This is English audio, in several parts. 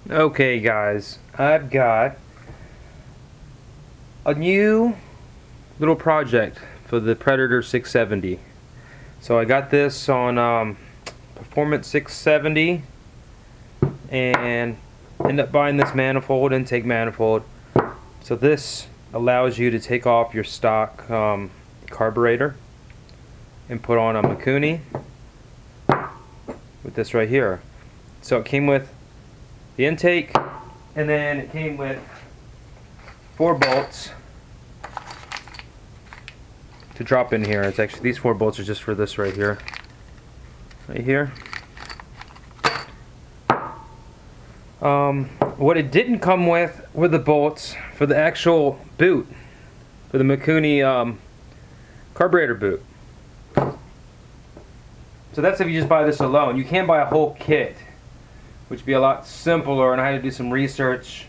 Okay guys, I've got a new little project for the Predator 670. So I got this on Performance 670 and ended up buying this manifold, intake manifold. So this allows you to take off your stock carburetor and put on a Mikuni with this right here. So it came with the intake, and then it came with 4 bolts to drop in here. It's actually, these 4 bolts are just for this right here. Right here. What it didn't come with were the bolts for the actual boot, for the Mikuni carburetor boot. So that's if you just buy this alone. You can buy a whole kit, which would be a lot simpler, and I had to do some research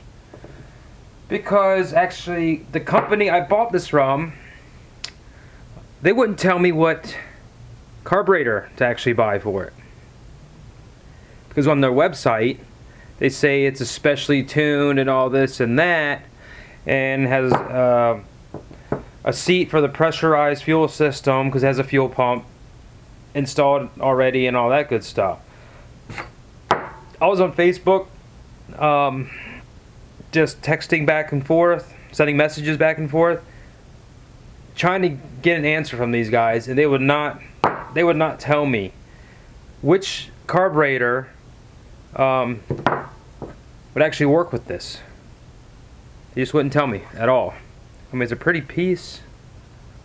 because actually the company I bought this from, they wouldn't tell me what carburetor to actually buy for it, because on their website they say it's especially tuned and all this and that, and has a seat for the pressurized fuel system because it has a fuel pump installed already and all that good stuff. I was on Facebook just texting back and forth, sending messages back and forth, trying to get an answer from these guys, and they would not tell me which carburetor would actually work with this. They just wouldn't tell me at all. I mean, it's a pretty piece.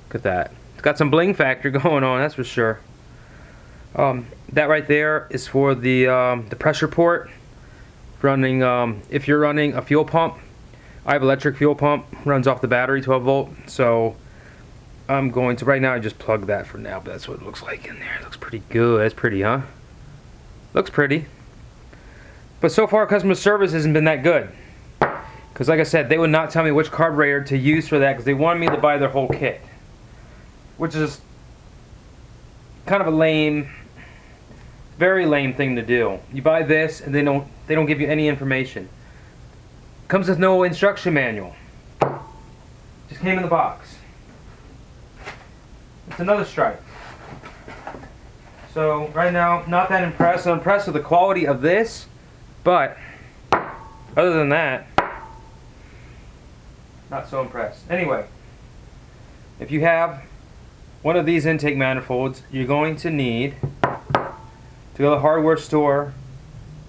Look at that. It's got some bling factor going on, that's for sure. That right there is for the pressure port. Running, if you're running a fuel pump, I have electric fuel pump, runs off the battery, 12 volt. So I'm going to, right now I just plug that for now, but that's what it looks like in there. It looks pretty good. That's pretty, huh? Looks pretty. But so far customer service hasn't been that good. Because like I said, they would not tell me which carburetor to use for that because they wanted me to buy their whole kit. Which is kind of a lame, very lame thing to do. You buy this and they don't give you any information. Comes with no instruction manual. Just came in the box. It's another strike. So right now, not that impressed. I'm impressed with the quality of this, but other than that, not so impressed. Anyway, if you have one of these intake manifolds, you're going to need to go to the hardware store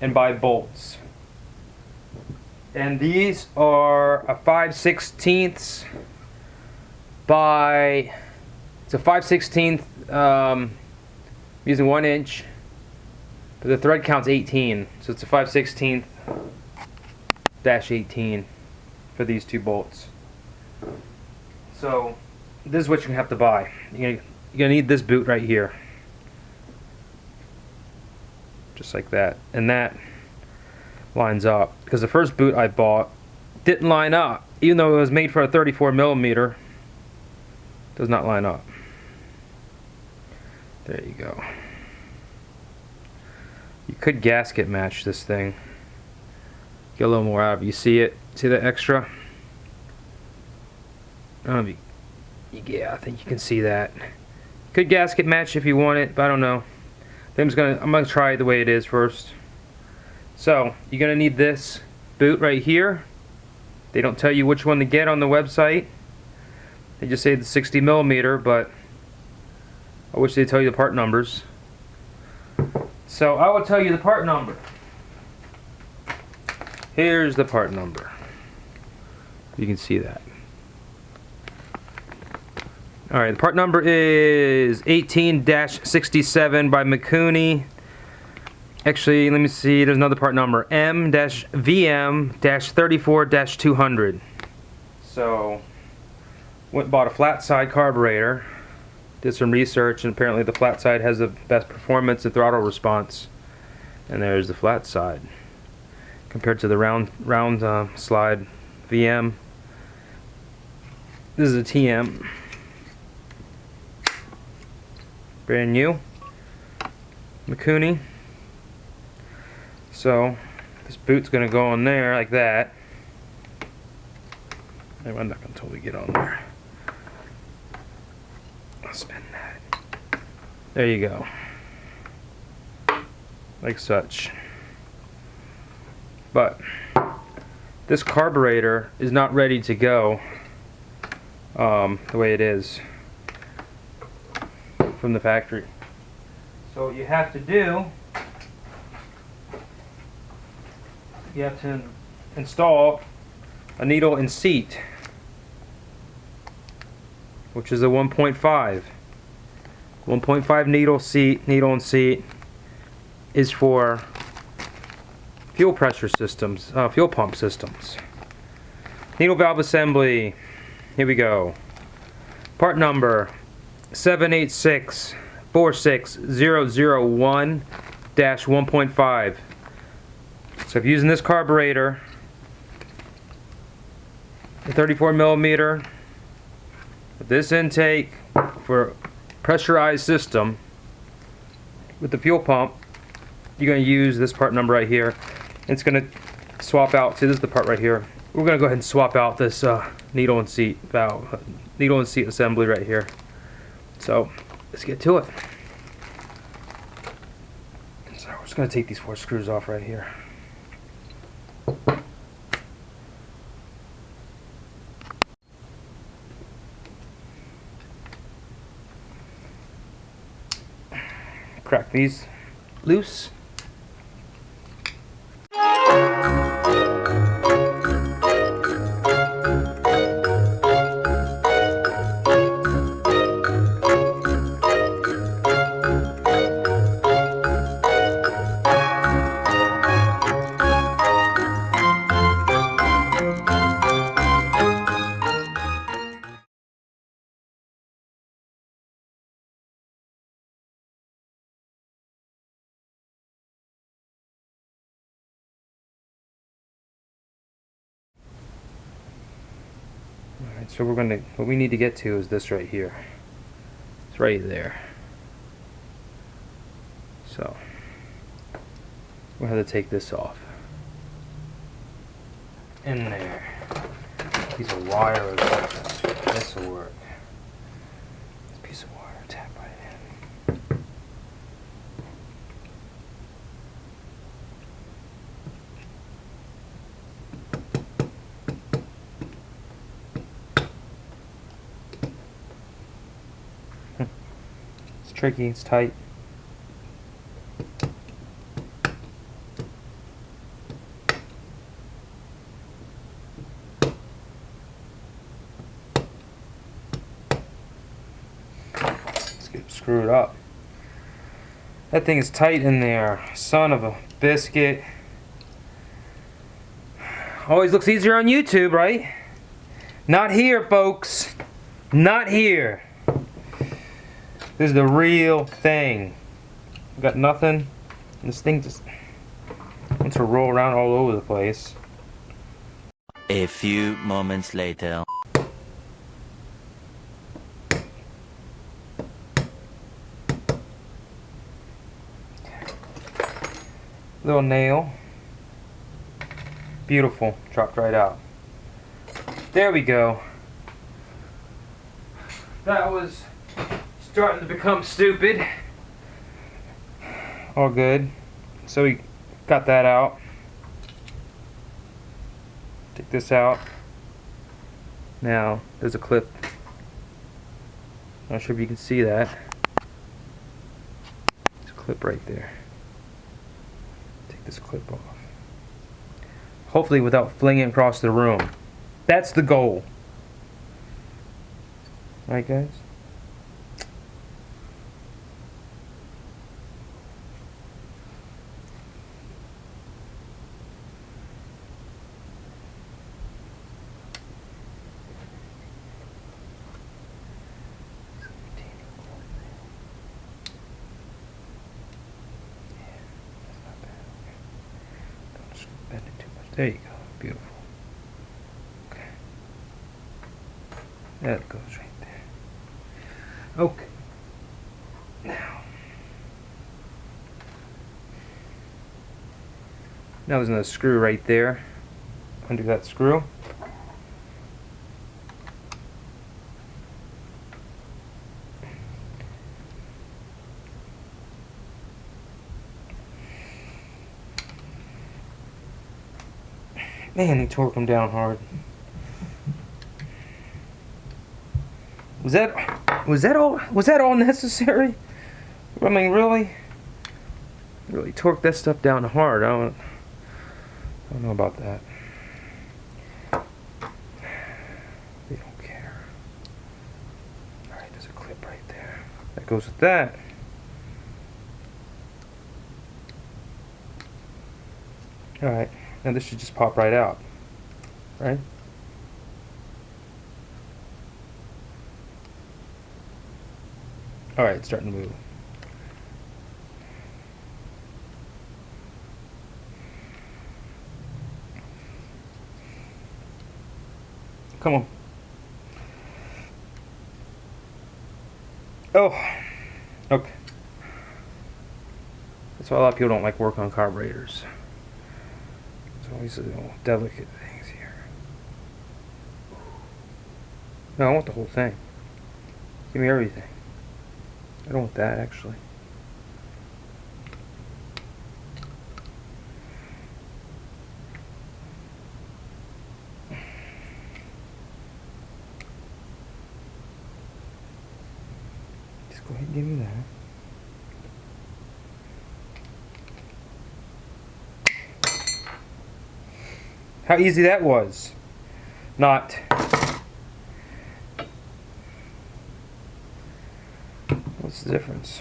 and buy bolts. And these are a 5/16 by, it's a 5/16 using 1 inch, but the thread count's 18, so it's a 5/16-18 for these 2 bolts. So this is what you have to buy. You're gonna need this boot right here, just like that, and that lines up because the first boot I bought didn't line up, even though it was made for a 34mm. Does not line up. There you go. You could gasket match this thing, get a little more out of it. You see it? See the extra? I don't know if you, yeah, I think you can see that. Could gasket match if you want it, but I don't know. I'm gonna try it the way it is first. So you're gonna need this boot right here. They don't tell you which one to get on the website. They just say the 60mm, but I wish they'd tell you the part numbers. So I will tell you the part number. Here's the part number. You can see that. Alright, the part number is 18-67 by Mikuni. Actually, let me see, there's another part number. M-VM-34-200. So, went and bought a flat side carburetor. Did some research, and apparently the flat side has the best performance and throttle response. And there's the flat side. Compared to the round slide VM. This is a TM. Brand new Mikuni. So This boot's gonna go on there like that. I'm not gonna totally get on there. I'll spin that. There you go. Like such. But this carburetor is not ready to go the way it is from the factory. So what you have to do, you have to install a needle and seat, which is a 1.5. 1.5 needle and seat is for fuel pressure systems, fuel pump systems. Needle valve assembly. Here we go. Part number 786-46001-1.5. So if using this carburetor, the 34 millimeter, with this intake for pressurized system with the fuel pump, you're going to use this part number right here. It's going to swap out. See, this is the part right here. We're going to go ahead and swap out this needle and seat valve, needle and seat assembly right here. So let's get to it. So we're just going to take these 4 screws off right here. Crack these loose. Alright, so what we need to get to is this right here. It's right there. So we'll have to take this off. In there. Piece of wire or something. This will work. This piece of wire, tap right in. It's tricky, it's tight. Let's get it screwed up. That thing is tight in there. Son of a biscuit. Always looks easier on YouTube, right? Not here, folks. Not here. This is the real thing. Got nothing. This thing just wants to roll around all over the place. A few moments later. Little nail. Beautiful. Dropped right out. There we go. That was starting to become stupid. All good. So we got that out. Take this out. Now there's a clip. Not sure if you can see that. There's a clip right there. Take this clip off. Hopefully without flinging across the room. That's the goal. Right, guys? Bend it too much. There you go. Beautiful. Okay. That goes right there. Okay. Now there's another screw right there. Undo that screw. Man, they torque them down hard. Was that all necessary? I mean, really torque that stuff down hard. I don't know about that. They don't care. All right, there's a clip right there. That goes with that. All right. Now this should just pop right out, right? All right, it's starting to move. Come on. Oh, okay. That's why a lot of people don't like work on carburetors. These little delicate things here. No, I want the whole thing. Give me everything. I don't want that, actually. Just go ahead and give me that. How easy that was. Not. What's the difference?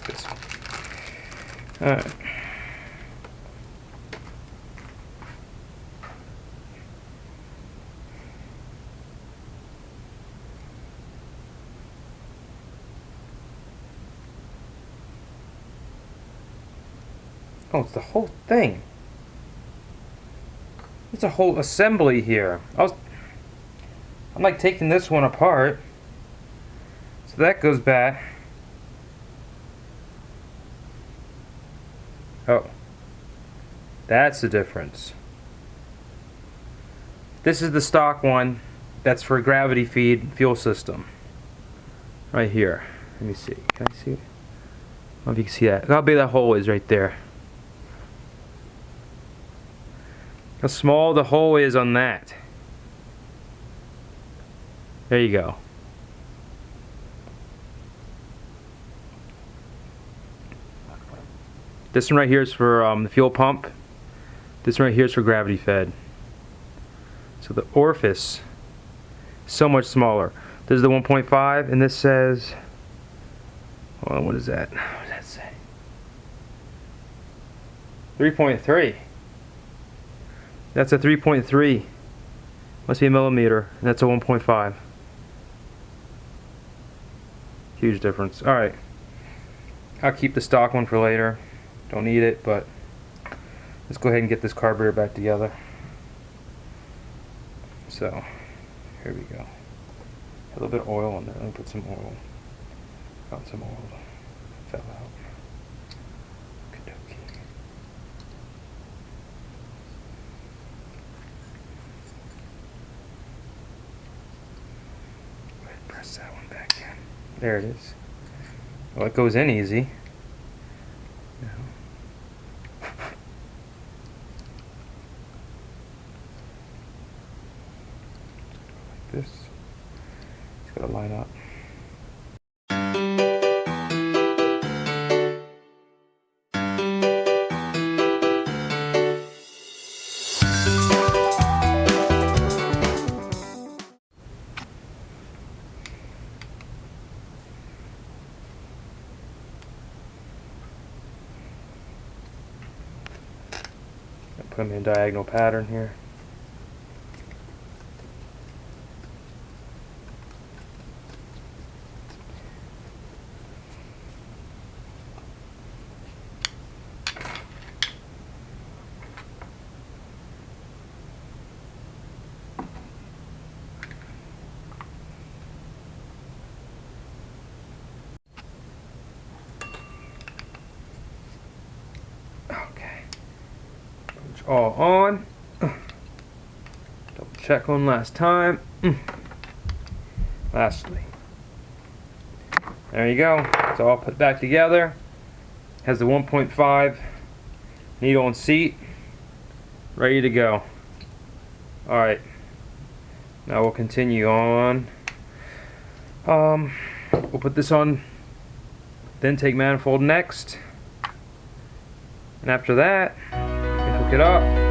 This one. All right. Oh, it's the whole thing. It's a whole assembly here. I'm like taking this one apart. So that goes back. Oh. That's the difference. This is the stock one. That's for a gravity feed fuel system. Right here. Let me see. Can I see it? I don't know if you can see that. How big that hole is right there. How small the hole is on that. There you go. This one right here is for the fuel pump. This one right here is for gravity fed. So the orifice is so much smaller. This is the 1.5 and this says, hold on, what is that? What does that say? 3.3. That's a 3.3. Must be a millimeter. And that's a 1.5. Huge difference. Alright. I'll keep the stock one for later. Don't need it, but let's go ahead and get this carburetor back together. So, here we go. A little bit of oil on there. Let me put some oil. Found some oil. Fell out. Press that one back in. There it is. Well, it goes in easy. Like this. It's got to line up. Put them in a diagonal pattern here. much all on. Double check one last time. Lastly. There you go. It's all put back together. Has the 1.5 needle and seat. Ready to go. Alright. Now we'll continue on. We'll put this on the intake manifold next. And after that, we can hook it up.